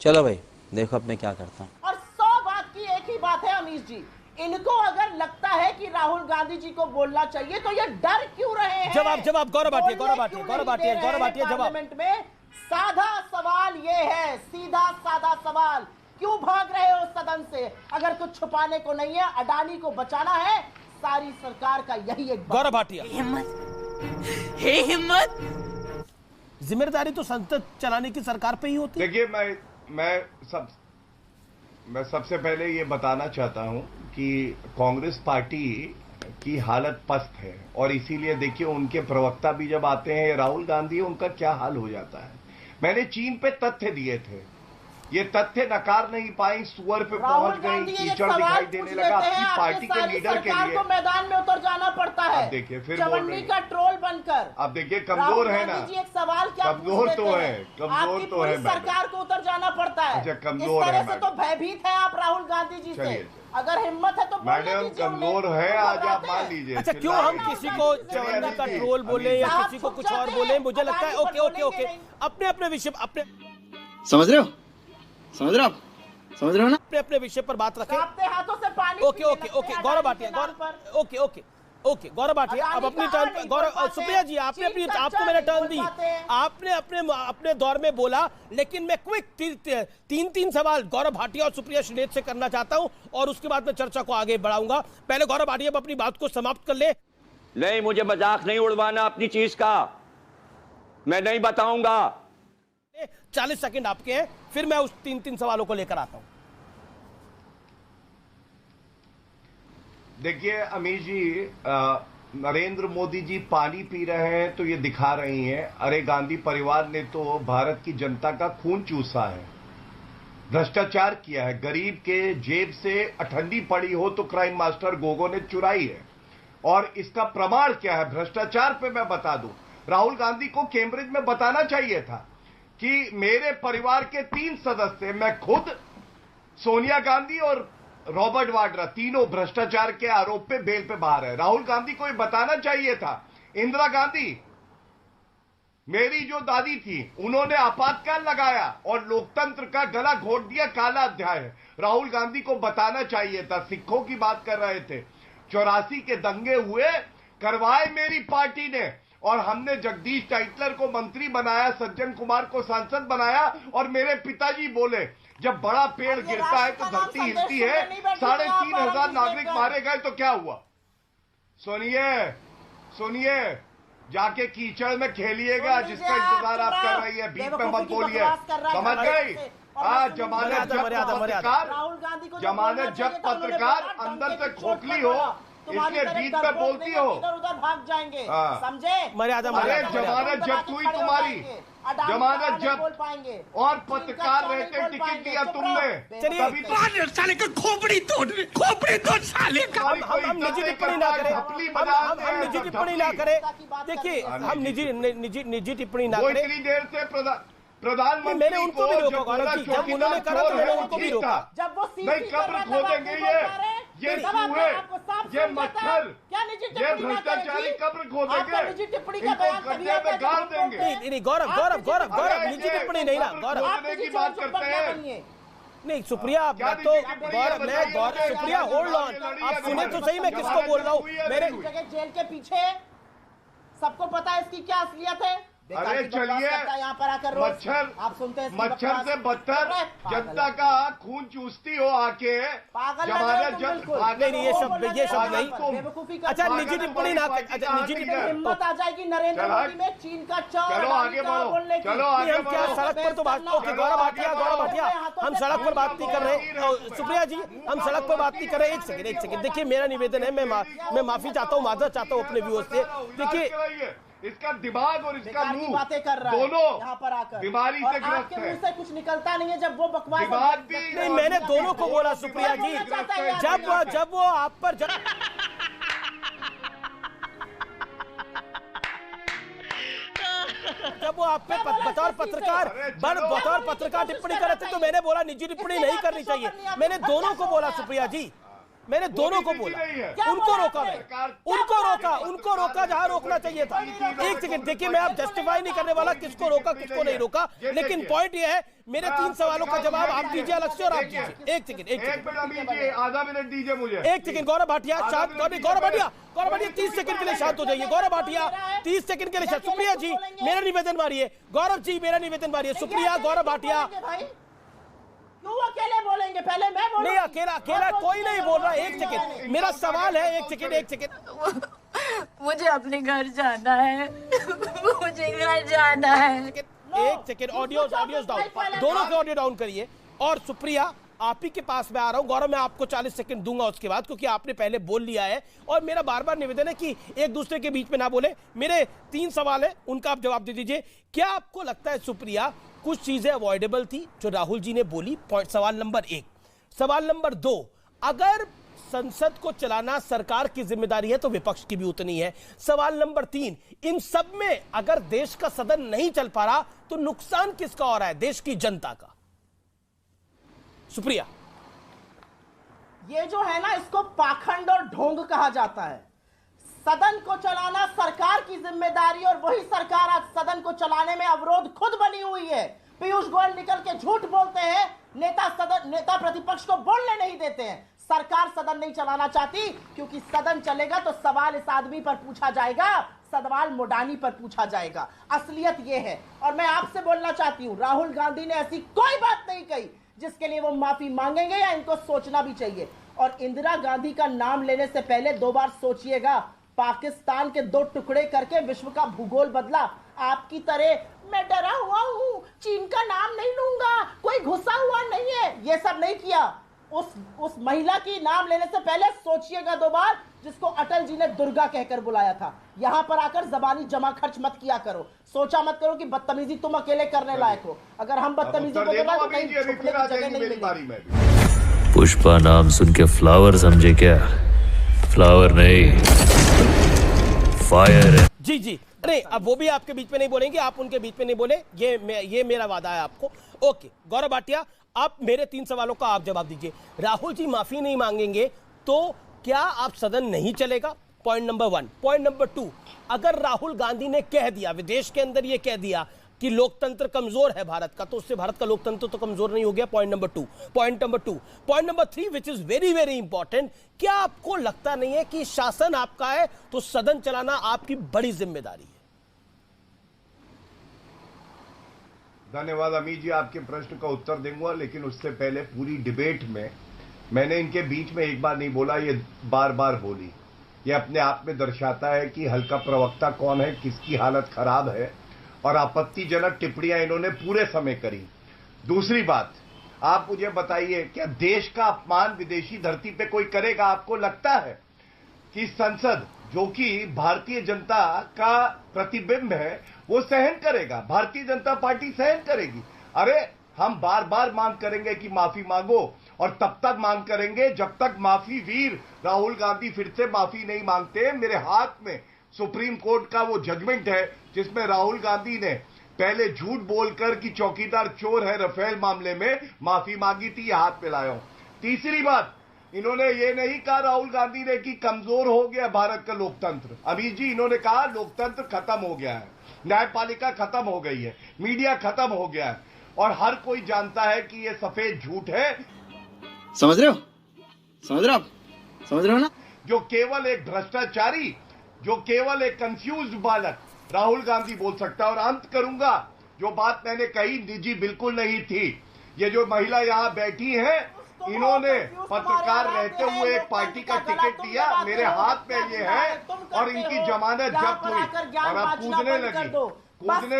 चलो भाई देखो अब मैं क्या करता हूँ। और 100 बात की एक ही बात है अमीश जी, इनको अगर लगता है कि राहुल गांधी जी को बोलना चाहिए तो ये डर क्यों रहे हैं? जवाब गौरव भाटिया जवाब। पार्लियामेंट में साधा सवाल ये है, सीधा साधा सवाल, क्यों भाग रहे हो सदन से? अगर कुछ छुपाने को नहीं है, अडानी को बचाना है, सारी सरकार का यही एक गौरव भाटिया। हिम्मत जिम्मेदारी तो संसद चलाने की सरकार पे ही होती है। देखिए मैं सबसे पहले ये बताना चाहता हूं कि कांग्रेस पार्टी की हालत पस्त है और इसीलिए देखिए उनके प्रवक्ता भी जब आते हैं राहुल गांधी, उनका क्या हाल हो जाता है। मैंने चीन पे तथ्य दिए थे, ये तथ्य नकार नहीं पाई, सुअर पे पहुंच गई, कीचड़ दिखाई देने लगा। अपनी पार्टी के लीडर के लिए को मैदान में उतर जाना पड़ता है। अब देखिए फिर चवन्नी का ट्रोल बनकर। अब देखिए कमजोर है ना, एक सवाल क्या कमजोर तो है, कमजोर तो है, सरकार को उतर जाना पड़ता है। अच्छा कमजोर है से तो भयभीत है आप राहुल गांधी जी से। अगर हिम्मत है तो मैडम कमजोर है, आज आप मान लीजिए। अच्छा क्यों हम किसी को चवन्नी का ट्रोल बोले या किसी को कुछ और बोले? मुझे लगता है ओके अपने अपने विषय, अपने समझ रहे हो ना, अपने अपने विषय पर बात रखें। अपने हाथों से पानी ओके गौरव भाटिया, ओके गौरव भाटिया, अब अपनी टर्न। गौरव सुप्रिया जी, आपको मैंने टर्न दी, आपने अपने दौर में बोला, लेकिन मैं क्विक तीन सवाल गौरव भाटिया और सुप्रिया श्रीनेत से करना चाहता हूं और उसके बाद मैं चर्चा को आगे बढ़ाऊंगा। पहले गौरव भाटिया अपनी बात को समाप्त कर ले। नहीं, मुझे मजाक नहीं उड़वाना अपनी चीज का, मैं नहीं बताऊंगा। 40 सेकंड आपके हैं, फिर मैं उस तीन सवालों को लेकर आता हूं। देखिए अमीश जी, नरेंद्र मोदी जी पानी पी रहे हैं तो ये दिखा रही हैं, अरे गांधी परिवार ने तो भारत की जनता का खून चूसा है, भ्रष्टाचार किया है, गरीब के जेब से अठन्नी पड़ी हो तो क्राइम मास्टर गोगो ने चुराई है। और इसका प्रमाण क्या है भ्रष्टाचार पे मैं बता दूं, राहुल गांधी को कैम्ब्रिज में बताना चाहिए था कि मेरे परिवार के 3 सदस्य, मैं खुद, सोनिया गांधी और रॉबर्ट वाड्रा, तीनों भ्रष्टाचार के आरोप पे बेल पे बाहर है। राहुल गांधी को ये बताना चाहिए था। इंदिरा गांधी, मेरी जो दादी थी, उन्होंने आपातकाल लगाया और लोकतंत्र का गला घोट दिया, काला अध्याय है। राहुल गांधी को बताना चाहिए था। सिखों की बात कर रहे थे, 84 के दंगे हुए, करवाए मेरी पार्टी ने, और हमने जगदीश टाइटलर को मंत्री बनाया, सज्जन कुमार को सांसद बनाया, और मेरे पिताजी बोले जब बड़ा पेड़ गिरता है तो धरती हिलती है। 3,500 नागरिक मारे गए तो क्या हुआ? सुनिए, जाके कीचड़ में खेलिएगा, जिसका इंतजार आप कर रही है, बीच में मत बोलिए, समझ गई? जमानत जब पत्रकार अंदर से खोखली हो, इसलिए बीच में बोलती हो, उधर भाग जाएंगे, समझे? जमानत जब्त हुई तुम्हारी, जमानत जब्त, और पत्रकार रहते टिकट दिया तुमने, तभी तो साले का खोपड़ी तोड़ साले का। हम निजी टिप्पणी ना करें, हम निजी टिप्पणी ना करें। देखिए हम निजी टिप्पणी ना करें। इतनी देर से प्रधानमंत्री मैंने उनको भी रोका गौरव जी, जब उन्होंने करा तो मैंने उनको भी रोका। जब वो नहीं, कब्र खोदेंगे ये चूहे, ये मच्छर, ये भ्रष्टाचारी कब्र खोदेंगे, इनको गड्ढे में गाड़ देंगे। नहीं गौरव निजी टिप्पणी नहीं ना, गौरव की बात करते हैं। नहीं सुप्रिया, मैं तो गौरव सुप्रिया होल्ड ऑन, आप सुने तो सही मैं किसको बोल रहा हूँ। मेरे जेल के पीछे सबको पता है इसकी क्या असलियत है। अरे चलिए, यहाँ पर आकर मच्छर, आप सुनते हैं, मच्छर से बदतर जनता का खून चूसती हो आके, जमानत जब्त। नहीं ये शब्द नहीं। अच्छा निजी टिप्पणी ना, अच्छा निजी टिप्पणी हिम्मत आ जाएगी नरेंद्र मोदी में चीन का चौर। चलो आगे बढ़ो, चलो आगे हम क्या सड़क पर तो बात, ओके गौरव भाटिया, हम सड़क पर बात नहीं कर रहे। सुप्रिया जी, हम सड़क पर बात नहीं कर रहे। एक सेकंड देखिए, मेरा निवेदन है, मैं माफी चाहता हूँ, माजरत चाहता हूँ अपने व्यूअर्स से। देखिए इसका दिमाग और इसका मुंह बातें कर रहा है, दोनों यहाँ पर आकर बीमारी से ग्रस्त है। मुंह से कुछ निकलता नहीं है जब वो बकवास। दिमाग भी नहीं, मैंने दोनों को बोला सुप्रिया जी, जब वो आप पर जब वो आप पे बतौर पत्रकार टिप्पणी कर रहे थे तो मैंने बोला निजी टिप्पणी नहीं करनी चाहिए। मैंने दोनों को बोला सुप्रिया जी, मैंने दोनों को बोला, उनको रोका, उनको रोका जहां रोकना चाहिए था। एक सेकंड देखिए, मैं आप जस्टिफाई नहीं करने वाला किसको रोका किसको नहीं रोका, लेकिन पॉइंट ये है मेरे 3 सवालों का जवाब आप दीजिए अलग से और आप दीजिए। एक सेकंड आधा मिनट दीजिए मुझे। एक सेकंड गौरव भाटिया शांत, गौरव भाटिया 30 सेकंड के लिए शांत हो जाइए। गौरव भाटिया 30 सेकंड के लिए शांत। सुप्रिया जी मेरा निवेदन मारिए, गौरव जी मेरा निवेदन मारिए। सुप्रिया, गौरव भाटिया क्यों अकेले बोलेंगे? पहले मैं बोलूं। नहीं, अकेला कोई नहीं बोल रहा। एक सेकंड, मेरा सवाल है, एक सेकंड मुझे अपने घर जाना है, मुझे घर जाना है। एक सेकंड, ऑडियो डाउन, दोनों के ऑडियो डाउन करिए। और सुप्रिया आप ही के पास मैं आ रहा हूं। गौरव मैं आपको 40 सेकंड दूंगा उसके बाद, क्योंकि आपने पहले बोल लिया है और मेरा बार बार निवेदन है कि एक दूसरे के बीच में ना बोले। मेरे 3 सवाल है, उनका आप जवाब दे दीजिए। क्या आपको लगता है सुप्रिया कुछ चीजें अवॉइडेबल थी जो राहुल जी ने बोली? पॉइंट सवाल नंबर 1। सवाल नंबर 2, अगर संसद को चलाना सरकार की जिम्मेदारी है तो विपक्ष की भी उतनी है। सवाल नंबर 3, इन सब में अगर देश का सदन नहीं चल पा रहा तो नुकसान किसका हो रहा है? देश की जनता का। सुप्रिया, ये जो है ना, इसको पाखंड और ढोंग कहा जाता है। सदन को चलाना सरकार की जिम्मेदारी और वही सरकार आज सदन को चलाने में अवरोध खुद बनी हुई है। पीयूष गोयल निकल के झूठ बोलते हैं, नेता प्रतिपक्ष को बोलने नहीं देते हैं। सरकार सदन नहीं चलाना चाहती क्योंकि सदन चलेगा तो सवाल इस आदमी पर पूछा जाएगा, सवाल मोडानी पर पूछा जाएगा। असलियत यह है। और मैं आपसे बोलना चाहती हूं, राहुल गांधी ने ऐसी कोई बात नहीं कही जिसके लिए वो माफी मांगेंगे या इनको सोचना भी चाहिए। और इंदिरा गांधी का नाम लेने से पहले 2 बार सोचिएगा। पाकिस्तान के 2 टुकड़े करके विश्व का भूगोल बदला। आपकी तरह मैं डरा हुआ हूं, चीन का नाम नहीं लूंगा, कोई घुसा हुआ नहीं है, ये सब नहीं किया। उस महिला की नाम लेने से पहले सोचिएगा 2 बार, जिसको अटल जी ने दुर्गा कहकर बुलाया था। यहां पर आकर जबानी जमा खर्च मत किया करो। सोचा मत करो कि बदतमीजी तुम अकेले करने लायक हो। अगर हम बदतमीजी को देना तो कहीं छुपने की जगह नहीं मिलेगी। पुष्पा नाम सुन के फ्लावर समझे क्या? फ्लावर नहीं, फायर है। जी अरे अब वो भी आपके बीच में नहीं बोलेंगे, आप उनके बीच में नहीं बोले, ये मेरा वादा है आपको। ओके गौरव भाटिया, आप मेरे 3 सवालों का आप जवाब दीजिए। राहुल जी माफी नहीं मांगेंगे तो क्या आप सदन नहीं चलेगा? Point number 1। पॉइंट नंबर 2, अगर राहुल गांधी ने कह दिया, विदेश के अंदर ये कह दिया कि लोकतंत्र कमजोर है भारत का, तो उससे भारत का लोकतंत्र तो कमजोर नहीं हो गया। Point number 2। Point number 3 which is very very important, क्या आपको लगता नहीं है कि शासन आपका है तो सदन चलाना आपकी बड़ी जिम्मेदारी है? धन्यवाद अमित जी, आपके प्रश्न का उत्तर दूंगा, लेकिन उससे पहले पूरी डिबेट में मैंने इनके बीच में एक बार नहीं बोला, ये बार बार बोली। ये अपने आप में दर्शाता है कि हल्का प्रवक्ता कौन है, किसकी हालत खराब है, और आपत्तिजनक टिप्पणियां इन्होंने पूरे समय करी। दूसरी बात, आप मुझे बताइए, क्या देश का अपमान विदेशी धरती पे कोई करेगा? आपको लगता है कि संसद, जो कि भारतीय जनता का प्रतिबिंब है, वो सहन करेगा? भारतीय जनता पार्टी सहन करेगी? अरे हम बार बार मांग करेंगे कि माफी मांगो, और तब तक मांग करेंगे जब तक माफी वीर राहुल गांधी फिर से माफी नहीं मांगते। मेरे हाथ में सुप्रीम कोर्ट का वो जजमेंट है जिसमें राहुल गांधी ने पहले झूठ बोलकर कि चौकीदार चोर है राफेल मामले में माफी मांगी थी, ये हाथ में लाया हूं। तीसरी बात, इन्होंने ये नहीं कहा राहुल गांधी ने कि कमजोर हो गया भारत का लोकतंत्र। अमित जी, इन्होंने कहा लोकतंत्र खत्म हो गया है, न्यायपालिका खत्म हो गई है, मीडिया खत्म हो गया है, और हर कोई जानता है कि ये सफेद झूठ है। समझ रहे हो ना? जो केवल एक भ्रष्टाचारी, जो केवल एक कंफ्यूज बालक राहुल गांधी बोल सकता है। और अंत करूंगा, जो बात मैंने कही निजी बिल्कुल नहीं थी। ये जो महिला यहां बैठी है, इन्होंने पत्रकार रहते हुए एक पार्टी का टिकट दिया, मेरे हाथ में ये है, और इनकी जमानत जब्त हुई, और अब कूदने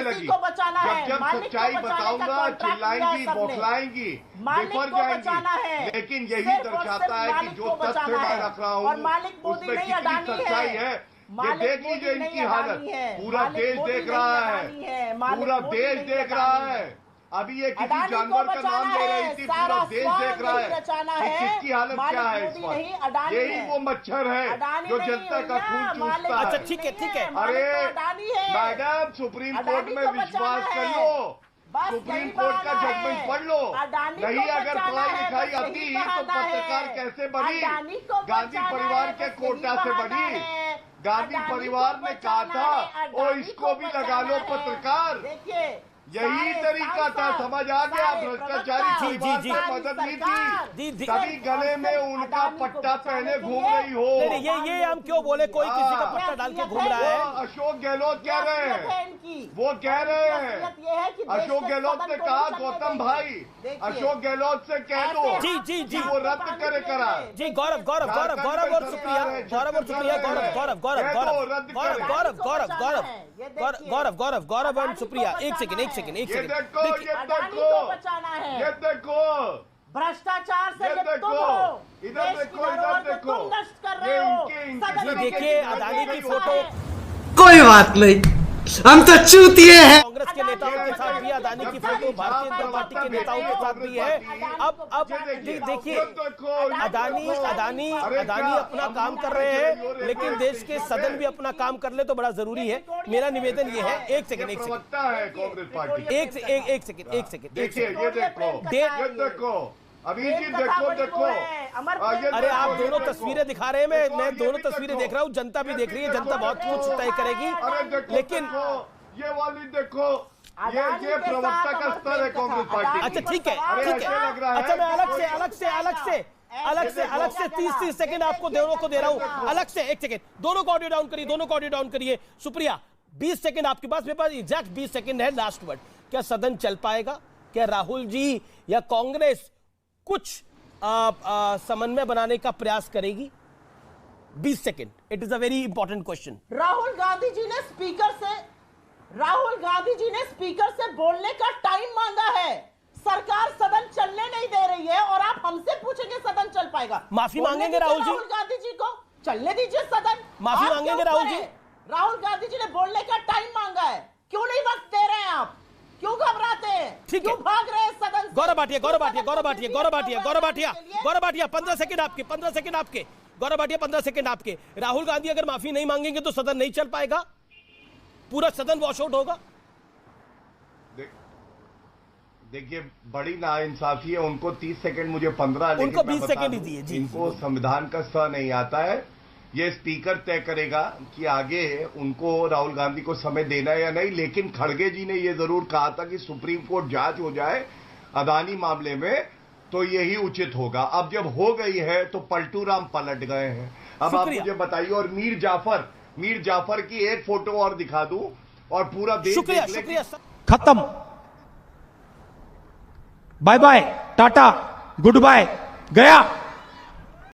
लगी। जब सच्चाई बताऊंगा चिल्लाएंगी, बौखलाएंगी, बिफर जाएंगी। लेकिन यही दर्शाता है कि जो तथ्य मैं रख रहा हूं उसमें कितनी सच्चाई है। ये देख लीजिए इनकी हालत, पूरा देश देख रहा है, पूरा देश देख रहा है। अभी ये किसी जानवर का नाम ले रही थी, पूरा देश देख रहा है कि किसकी हालत क्या है इस वक्त। यही वो मच्छर है जो जनता का खून चूसता है। अच्छा ठीक है। अरे मैडम, सुप्रीम कोर्ट में विश्वास कर लो, बस सुप्रीम यही कोर्ट का बहाना जजमेंट है। पढ़ लो। अडानी नहीं को अगर बचाना पढ़ाई है, लिखाई बस आती यही तो बहाना पत्रकार है। कैसे बनी? अडानी को गांधी बचाना परिवार है, के बस कोटा यही से बहाना बनी। है। गांधी अडानी परिवार को ने कहा बचाना था है, और अडानी इसको भी लगा लो बचाना है। पत्रकार। देखिए यही तरीका था, समझ आ गया। भ्रष्टाचारी परिवार से मदद ली थी, तभी गले में उनका पट्टा पहने घूम रही हो। नहीं, ये हम क्यों बोले कोई किसी का पट्टा डाल के घूम रहा है? वो अशोक गहलोत कह रहे हैं, वो कह रहे हैं। अशोक गहलोत ने कहा गौतम भाई, अशोक गहलोत से कह दो जी कि वो रद्द करे करार। जी गौरव और सुप्रिया, गौरव और सुप्रिया, एक सेकंड ये देखो, अडानी को बचाना है। ये देखो, भ्रष्टाचार से ये तुम देखो, हो, इधर देश की देखो, धरोहर इधर को तुम देखो। नष्ट कर ये रहे हो। इनके सदन में देखिए, किसी अडानी की का फोटो। है। कोई बात नहीं, हम तो चूतिए हैं। कांग्रेस के नेताओं के साथ भी अडानी की फोटो भारतीय जनता पार्टी के नेताओं के साथ भी है। अब देखिए, अडानी अपना काम कर रहे हैं, लेकिन देश के सदन भी अपना काम कर ले तो बड़ा जरूरी है। मेरा निवेदन ये है, एक सेकंड प्रवक्ता है कांग्रेस पार्टी। एक सेकंड देखिए, ये देखो अभी जी, देखो अरे आप दोनों तस्वीरें दिखा रहे हैं, मैं दोनों तस्वीरें देख रहा हूँ, जनता भी देख रही है, जनता बहुत कुछ तय करेगी। लेकिन ये वाली देखो, ये प्रवक्ता का स्तर है कांग्रेस पार्टी। अच्छा ठीक है। अच्छा, मैं अलग से 30 सेकंड आपको दोनों को दे रहा हूं, अलग से। एक सेकंड, दोनों को ऑडियो डाउन करिए। सुप्रिया, 20 सेकंड आपके पास, मेरे पास एग्जैक्ट 20 सेकंड है। लास्ट वर्ड, क्या सदन चल पाएगा? क्या राहुल जी या कांग्रेस कुछ समन्वय बनाने का प्रयास करेगी? 20 second, it is a very important question. Rahul Gandhi ji ने स्पीकर से बोलने का टाइम मांगा है। सरकार सदन चलने नहीं दे रही है और आप हमसे पूछेंगे सदन चल पाएगा? माफी मांगेंगे राहुल जी? राहुल गांधी जी को चलने दीजिए सदन। माफी मांगेंगे राहुल जी? राहुल गांधी जी ने बोलने का टाइम मांगा है, क्यों नहीं वक्त दे रहे हैं आप? क्यों घबराते हैं? क्यों भाग रहे हैं सदन से? गौरव भाटिया, 15 सेकंड आपके, 15 सेकंड आपके। गौरव भाटिया, 15 सेकंड आपके। राहुल गांधी अगर माफी नहीं मांगेंगे तो सदन नहीं चल पाएगा, पूरा सदन वॉश आउट होगा। देखिए, बड़ी नाइंसाफी है। उनको 30 सेकंड, मुझे 15, लेकिन उनको 20 सेकंड ही दिए। इनको संविधान का स नहीं आता है। ये स्पीकर तय करेगा कि आगे उनको राहुल गांधी को समय देना है या नहीं। लेकिन खड़गे जी ने यह जरूर कहा था कि सुप्रीम कोर्ट जांच हो जाए अडानी मामले में, तो यही उचित होगा। अब जब हो गई है तो पलटू राम पलट गए हैं। अब आप मुझे बताइए। और मीर जाफर की एक फोटो और दिखा दूं और पूरा देश शुक्रिया। खत्म, bye bye, tata, good bye, गया।